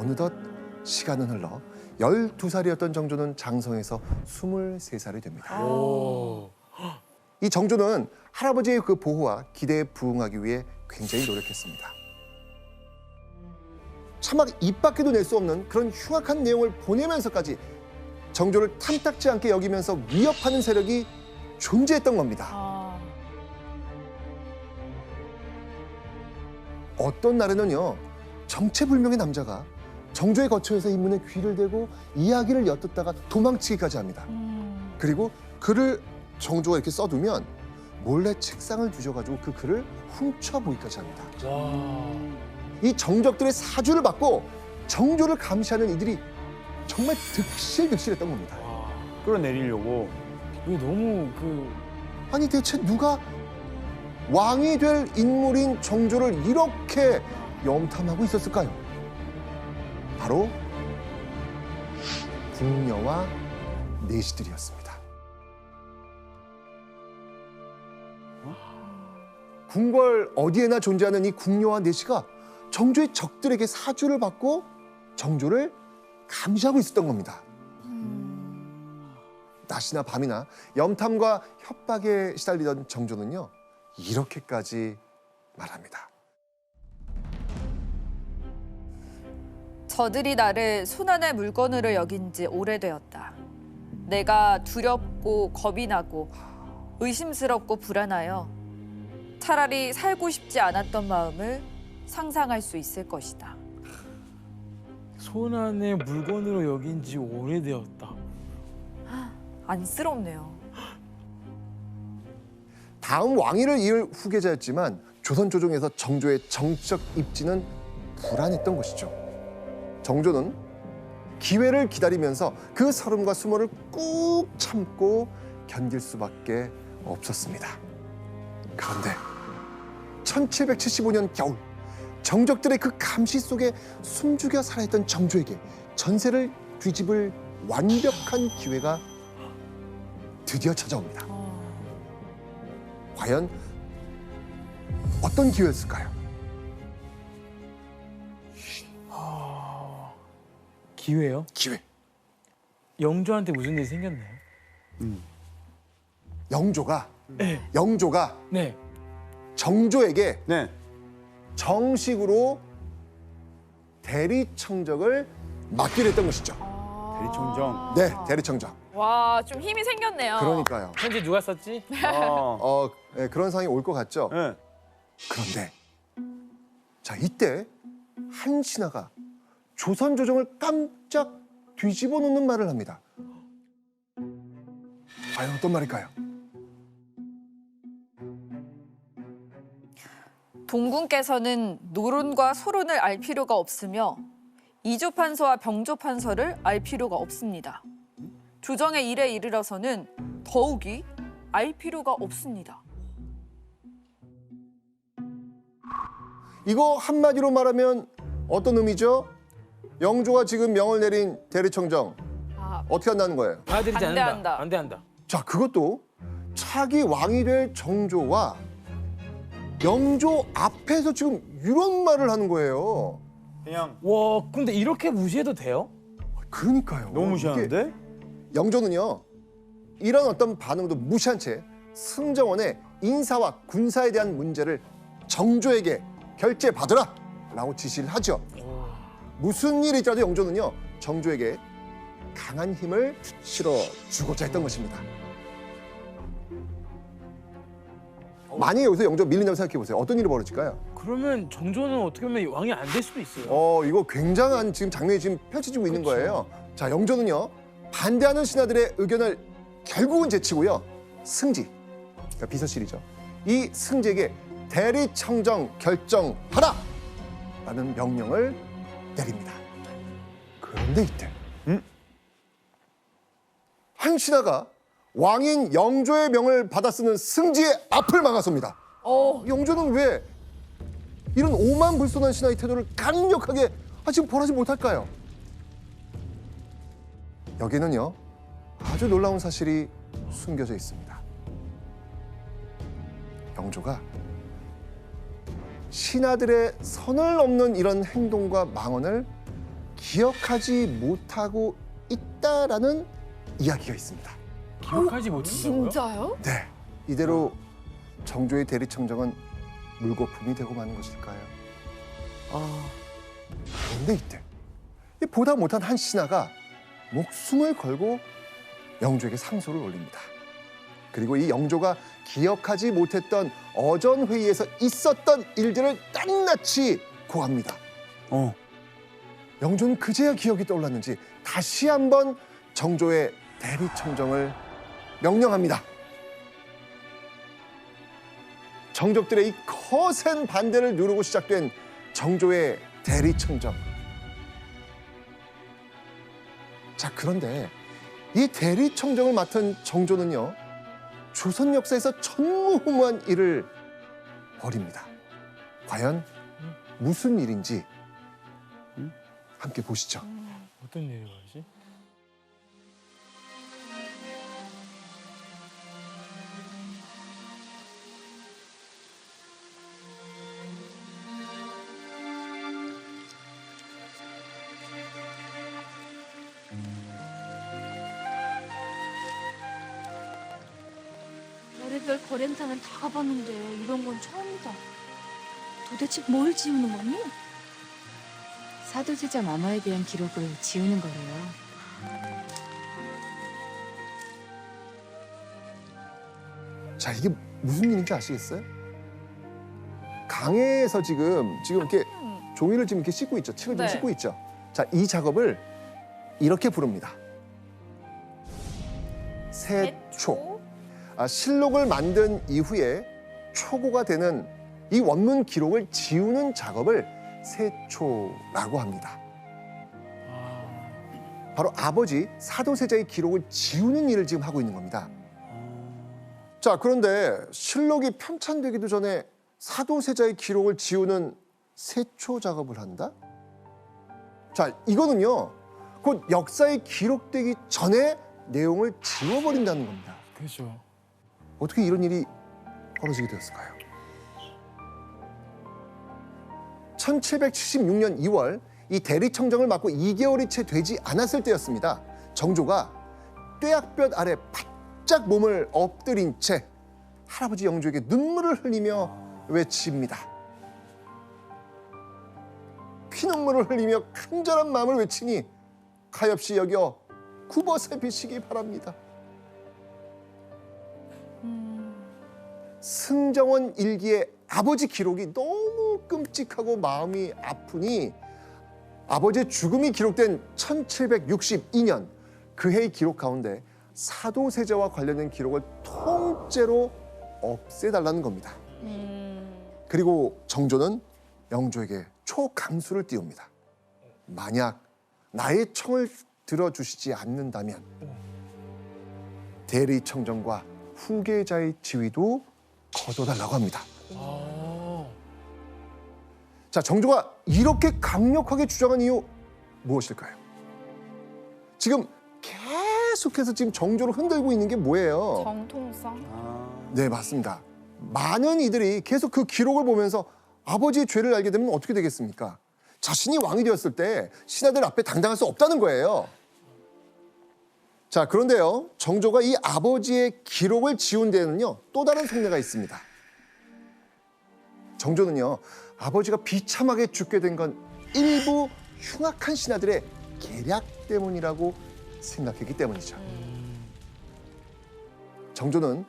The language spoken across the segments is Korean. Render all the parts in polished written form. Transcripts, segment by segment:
어느덧 시간은 흘러 12살이었던 정조는 장성에서 23살이 됩니다. 이 정조는 할아버지의 그 보호와 기대에 부응하기 위해 굉장히 노력했습니다. 차마 입 밖에도 낼 수 없는 그런 흉악한 내용을 보내면서까지 정조를 탐탁지 않게 여기면서 위협하는 세력이 존재했던 겁니다. 어떤 날에는요, 정체불명의 남자가 정조의 거처에서 인문에 귀를 대고 이야기를 엿듣다가 도망치기까지 합니다. 그리고 글을 정조가 이렇게 써두면 몰래 책상을 뒤져가지고 그 글을 훔쳐보기까지 합니다. 이 정적들의 사주를 받고 정조를 감시하는 이들이 정말 득실득실했던 겁니다. 끌어내리려고. 이게 너무 아니 대체 누가 왕이 될 인물인 정조를 이렇게 염탐하고 있었을까요? 바로 궁녀와 내시들이었습니다. 궁궐 어디에나 존재하는 이 궁녀와 내시가 정조의 적들에게 사주를 받고 정조를 감시하고 있었던 겁니다. 낮이나 밤이나 염탐과 협박에 시달리던 정조는요, 이렇게까지 말합니다. 저들이 나를 손안의 물건으로 여긴 지 오래되었다. 내가 두렵고 겁이 나고 의심스럽고 불안하여 차라리 살고 싶지 않았던 마음을 상상할 수 있을 것이다. 손 안에 물건으로 여긴 지 오래되었다. 안쓰럽네요. 다음 왕위를 이을 후계자였지만 조선 조정에서 정조의 정치적 입지는 불안했던 것이죠. 정조는 기회를 기다리면서 그 서름과 수모를 꾹 참고 견딜 수밖에 없었습니다. 그런데 1775년 겨울 정적들의 그 감시 속에 숨죽여 살아있던 정조에게 전세를 뒤집을 완벽한 기회가 드디어 찾아옵니다. 과연 어떤 기회였을까요? 기회요? 기회. 영조한테 무슨 일이 생겼나요? 영조가 네. 네. 네. 정조에게 네. 정식으로 대리청적을 맡기로 했던 것이죠. 대리청정. 네, 대리청적. 와, 좀 힘이 생겼네요. 그러니까요. 편지 누가 썼지? 네, 그런 상황이 올 것 같죠. 네. 그런데 자, 이때 한 신하가 조선 조정을 깜짝 뒤집어 놓는 말을 합니다. 과연 어떤 말일까요? 동군께서는 노론과 소론을 알 필요가 없으며 이조판서와 병조판서를 알 필요가 없습니다. 조정의 일에 이르러서는 더욱이 알 필요가 없습니다. 이거 한마디로 말하면 어떤 의미죠? 영조가 지금 명을 내린 대리청정 아, 어떻게 한다는 거예요? 받아들이지 반대한다. 않는다. 반대한다. 자, 그것도 차기 왕이 될 정조와 영조 앞에서 지금 이런 말을 하는 거예요. 그냥 와, 근데 이렇게 무시해도 돼요? 그러니까요. 너무 무시하는데? 이게 영조는요, 이런 어떤 반응도 무시한 채 승정원의 인사와 군사에 대한 문제를 정조에게 결재받으라 라고 지시를 하죠. 무슨 일이 있더라도 영조는요, 정조에게 강한 힘을 실어주고자 했던 것입니다. 만약에 여기서 영조 밀린다고 생각해 보세요. 어떤 일이 벌어질까요? 그러면 정조는 어떻게 보면 왕이 안 될 수도 있어요. 이거 굉장한 지금 장면이 지금 펼쳐지고 있는 그쵸. 거예요. 자, 영조는요, 반대하는 신하들의 의견을 결국은 제치고요, 승지, 그러니까 비서실이죠. 이 승지에게 대리청정 결정하라! 라는 명령을 내립니다. 그런데 이때 한 신하가 왕인 영조의 명을 받아 쓰는 승지의 앞을 막아섭니다. 영조는 왜 이런 오만불손한 신하의 태도를 강력하게 지금 벌하지 못할까요? 여기는요, 아주 놀라운 사실이 숨겨져 있습니다. 영조가 신하들의 선을 넘는 이런 행동과 망언을 기억하지 못하고 있다라는 이야기가 있습니다. 기억하지 못한다고요? 진짜요? 네, 이대로 정조의 대리청정은 물거품이 되고 마는 것일까요? 아, 그런데 이때 이 보다 못한 한 신하가 목숨을 걸고 영조에게 상소를 올립니다. 그리고 이 영조가 기억하지 못했던 어전 회의에서 있었던 일들을 낱낱이 고합니다. 영조는 그제야 기억이 떠올랐는지 다시 한번 정조의 대리청정을 명령합니다. 정족들의 이 거센 반대를 누르고 시작된 정조의 대리청정. 자, 그런데 이 대리청정을 맡은 정조는요, 조선 역사에서 전무후무한 일을 벌입니다. 과연 무슨 일인지 함께 보시죠. 어떤 일이 벌어지? 별의별 거랭탕은 다 가봤는데 이런 건 처음이다. 도대체 뭘 지우는 거니? 사도세자 마마에 대한 기록을 지우는 거래요. 자, 이게 무슨 일인지 아시겠어요? 강에서 지금 이렇게 종이를 지금 이렇게 씻고 있죠. 칙을 좀 네. 씻고 있죠. 자, 이 작업을 이렇게 부릅니다. 세초. 실록을 만든 이후에 초고가 되는 이 원문 기록을 지우는 작업을 세초라고 합니다. 바로 아버지 사도세자의 기록을 지우는 일을 지금 하고 있는 겁니다. 자, 그런데 실록이 편찬되기도 전에 사도세자의 기록을 지우는 세초 작업을 한다? 자, 이거는요, 곧 역사에 기록되기 전에 내용을 지워버린다는 겁니다. 그렇죠. 어떻게 이런 일이 벌어지게 되었을까요? 1776년 2월 이 대리청정을 맡고 2개월이 채 되지 않았을 때였습니다. 정조가 뙤약볕 아래 바짝 몸을 엎드린 채 할아버지 영조에게 눈물을 흘리며 외칩니다. 피눈물을 흘리며 간절한 마음을 외치니 가엾이 여겨 굽어 살피시기 바랍니다. 승정원 일기의 아버지 기록이 너무 끔찍하고 마음이 아프니 아버지의 죽음이 기록된 1762년 그 해의 기록 가운데 사도세자와 관련된 기록을 통째로 없애달라는 겁니다. 그리고 정조는 영조에게 초강수를 띄웁니다. 만약 나의 청을 들어주시지 않는다면 대리청정과 후계자의 지위도 거둬달라고 합니다. 자, 정조가 이렇게 강력하게 주장한 이유 무엇일까요? 지금 계속해서 지금 정조를 흔들고 있는 게 뭐예요? 정통성. 네, 맞습니다. 많은 이들이 계속 그 기록을 보면서 아버지의 죄를 알게 되면 어떻게 되겠습니까? 자신이 왕이 되었을 때 신하들 앞에 당당할 수 없다는 거예요. 자, 그런데요, 정조가 이 아버지의 기록을 지운 데에는요, 또 다른 속내가 있습니다. 정조는요, 아버지가 비참하게 죽게 된 건 일부 흉악한 신하들의 계략 때문이라고 생각했기 때문이죠. 정조는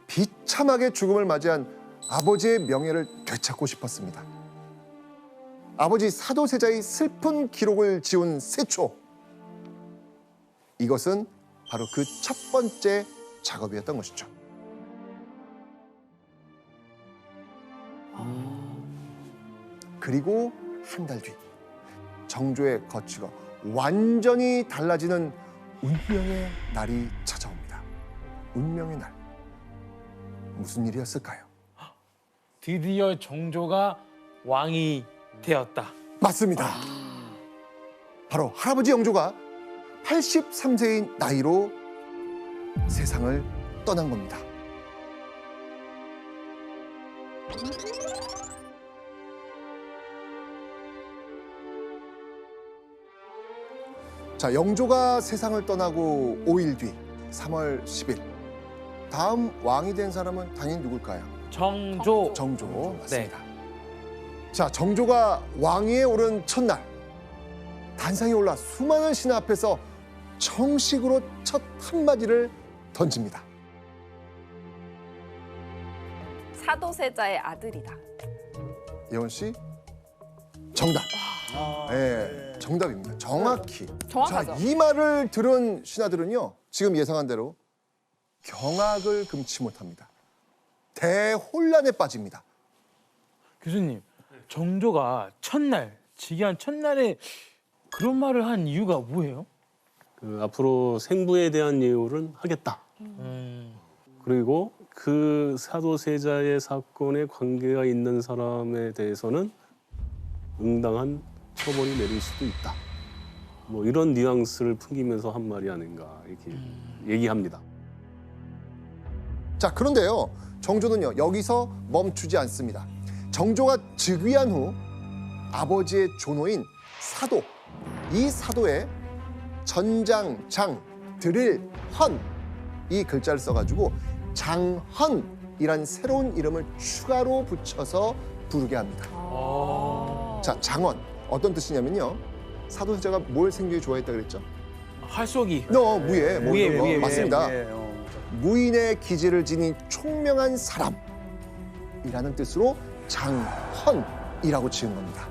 비참하게 죽음을 맞이한 아버지의 명예를 되찾고 싶었습니다. 아버지 사도세자의 슬픈 기록을 지운 세초. 이것은 바로 그 첫 번째 작업이었던 것이죠. 그리고 한 달 뒤 정조의 거취가 완전히 달라지는 운명의 날이 찾아옵니다. 운명의 날. 무슨 일이었을까요? 드디어 정조가 왕이 되었다. 맞습니다. 바로 할아버지 영조가 83세의 나이로 세상을 떠난 겁니다. 자, 영조가 세상을 떠나고 5일 뒤 3월 10일 다음 왕이 된 사람은 당연히 누굴까요? 정조. 정조 맞습니다. 자, 정조가 왕위에 오른 첫날 단상에 올라 수많은 신하 앞에서 정식으로 첫 한마디를 던집니다. 사도세자의 아들이다. 예원 씨 정답. 네, 정답입니다. 정확히. 정확하죠. 자, 이 말을 들은 신하들은요, 지금 예상한 대로 경악을 금치 못합니다. 대혼란에 빠집니다. 교수님, 정조가 첫날, 즉위한 첫날에 그런 말을 한 이유가 뭐예요? 앞으로 생부에 대한 예우를 하겠다. 그리고 그 사도세자의 사건에 관계가 있는 사람에 대해서는 응당한 처벌이 내릴 수도 있다. 뭐 이런 뉘앙스를 풍기면서 한 말이 아닌가 이렇게 얘기합니다. 자, 그런데요, 정조는요, 여기서 멈추지 않습니다. 정조가 즉위한 후 아버지의 조노인 사도, 이 사도에 전장, 장, 드릴, 헌, 이 글자를 써가지고 장헌이란 새로운 이름을 추가로 붙여서 부르게 합니다. 자, 장헌 어떤 뜻이냐면요, 사도세자가 뭘 생기게 좋아했다 그랬죠? 활쏘기. 무예, 뭐 무예, 이런 거. 무예, 맞습니다. 예. 무인의 기질을 지닌 총명한 사람이라는 뜻으로 장헌이라고 지은 겁니다.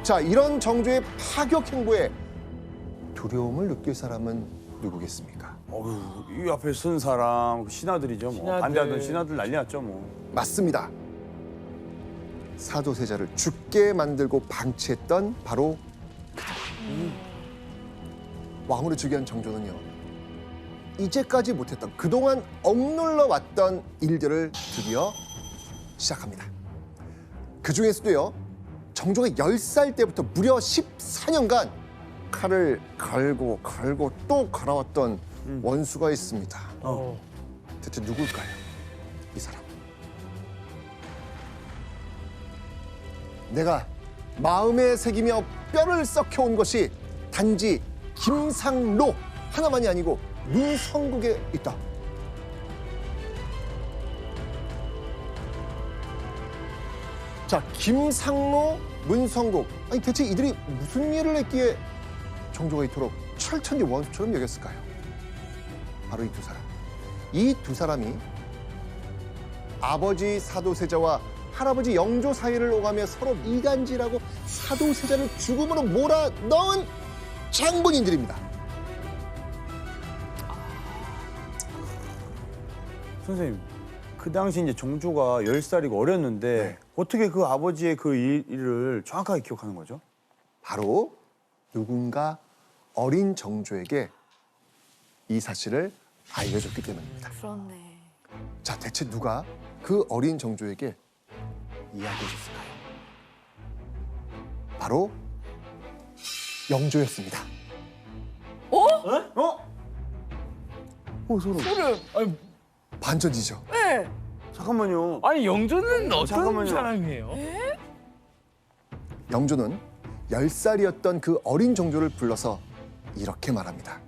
자, 이런 정조의 파격 행보에 두려움을 느낄 사람은 누구겠습니까? 어휴, 이 앞에 쓴 사람 신하들이죠. 뭐. 신하들. 반대하던 신하들 난리 났죠. 뭐. 맞습니다. 사도세자를 죽게 만들고 방치했던 바로 그들. 왕으로 즉위한 정조는요, 이제까지 못했던 그동안 억눌러 왔던 일들을 드디어 시작합니다. 그 중에서도요, 정조가 10살 때부터 무려 14년간 칼을 갈고 또 갈아왔던 원수가 있습니다. 대체 누굴까요? 이 사람. 내가 마음에 새기며 뼈를 썩혀온 것이 단지 김상로 하나만이 아니고 문성국에 있다. 자, 김상로, 문성국. 아니, 대체 이들이 무슨 일을 했기에 정조가 이토록 철천지 원수처럼 여겼을까요? 바로 이 두 사람. 이 두 사람이 아버지 사도세자와 할아버지 영조 사이를 오가며 서로 이간질하고 사도세자를 죽음으로 몰아넣은 장본인들입니다. 선생님, 그 당시 이제 정조가 10살이고 어렸는데 어떻게 그 아버지의 그 일을 정확하게 기억하는 거죠? 바로 누군가 어린 정조에게 이 사실을 알려줬기 때문입니다. 그렇네. 자, 대체 누가 그 어린 정조에게 이야기해줬을까요? 바로 영조였습니다. 소름. 아니, 반전이죠. 네. 잠깐만요. 아니 영조는 어떤 잠깐만요. 사람이에요? 영조는 10살이었던 그 어린 정조를 불러서 이렇게 말합니다.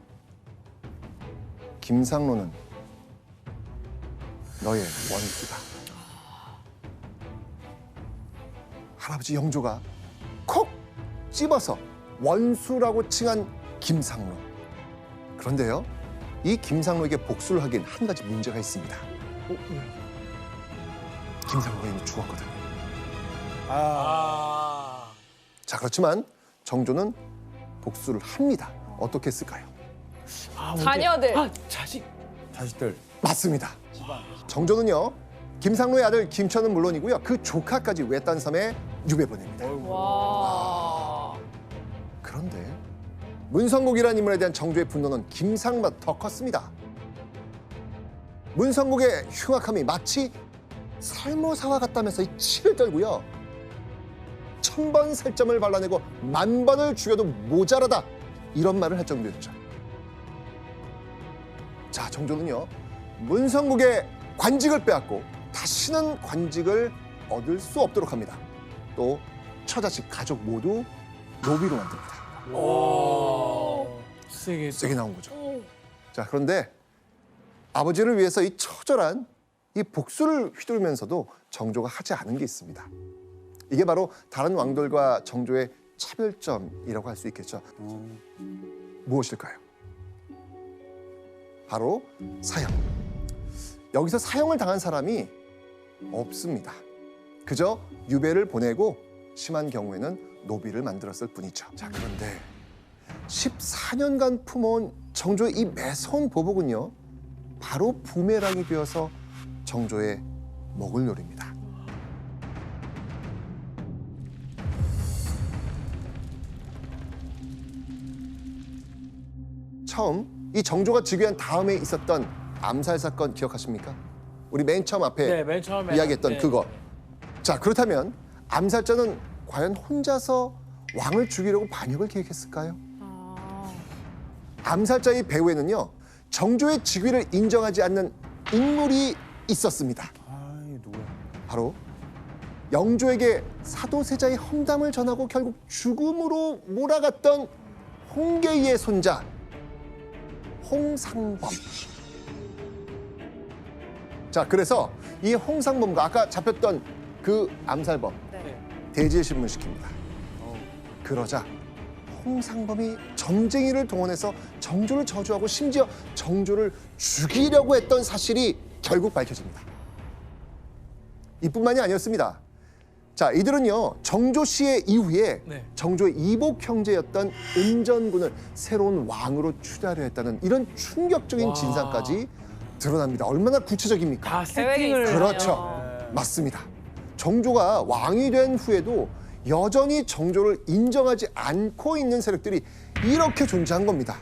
김상로는 너의 원수다. 할아버지 영조가 콕 집어서 원수라고 칭한 김상로. 그런데요, 이 김상로에게 복수를 하기엔 한 가지 문제가 있습니다. 김상로가 이미 죽었거든요. 자, 그렇지만 정조는 복수를 합니다. 어떻게 했을까요? 자녀들. 자식. 자식들. 맞습니다. 정조는요, 김상로의 아들 김천은 물론이고요, 그 조카까지 외딴 섬에 유배 보냅니다. 와. 그런데 문성국이라는 인물에 대한 정조의 분노는 김상로보다 더 컸습니다. 문성국의 흉악함이 마치 살모사와 같다면서 이 치를 떨고요, 1000번 살점을 발라내고 10,000번을 죽여도 모자라다, 이런 말을 할 정도였죠. 자, 정조는요, 문성국의 관직을 빼앗고 다시는 관직을 얻을 수 없도록 합니다. 또 처자식 가족 모두 노비로 만듭니다. 세게. 세게 나온 거죠. 자, 그런데 아버지를 위해서 이 처절한 이 복수를 휘두르면서도 정조가 하지 않은 게 있습니다. 이게 바로 다른 왕들과 정조의 차별점이라고 할 수 있겠죠. 무엇일까요? 바로 사형. 여기서 사형을 당한 사람이 없습니다. 그저 유배를 보내고 심한 경우에는 노비를 만들었을 뿐이죠. 자, 그런데 14년간 품어온 정조의 이 매서운 보복은요, 바로 부메랑이 되어서 정조의 목을 노립니다. 처음 이 정조가 즉위한 다음에 있었던 암살 사건 기억하십니까? 우리 맨 처음 앞에 네, 맨 처음에 이야기했던 네. 그거. 자, 그렇다면 암살자는 과연 혼자서 왕을 죽이려고 반역을 계획했을까요? 암살자의 배후에는요, 정조의 즉위를 인정하지 않는 인물이 있었습니다. 아이, 누구야? 바로 영조에게 사도세자의 험담을 전하고 결국 죽음으로 몰아갔던 홍계희의 손자 홍상범. 자, 그래서 이 홍상범과 아까 잡혔던 그 암살범 대지에 신문시킵니다. 그러자 홍상범이 점쟁이를 동원해서 정조를 저주하고 심지어 정조를 죽이려고 했던 사실이 결국 밝혀집니다. 이뿐만이 아니었습니다. 자, 이들은요, 정조 시해 이후에 네. 정조의 이복 형제였던 은전군을 새로운 왕으로 추대하려 했다는 이런 충격적인 와. 진상까지 드러납니다. 얼마나 구체적입니까? 다 계획이 세팅을. 있어요. 그렇죠. 맞습니다. 정조가 왕이 된 후에도 여전히 정조를 인정하지 않고 있는 세력들이 이렇게 존재한 겁니다.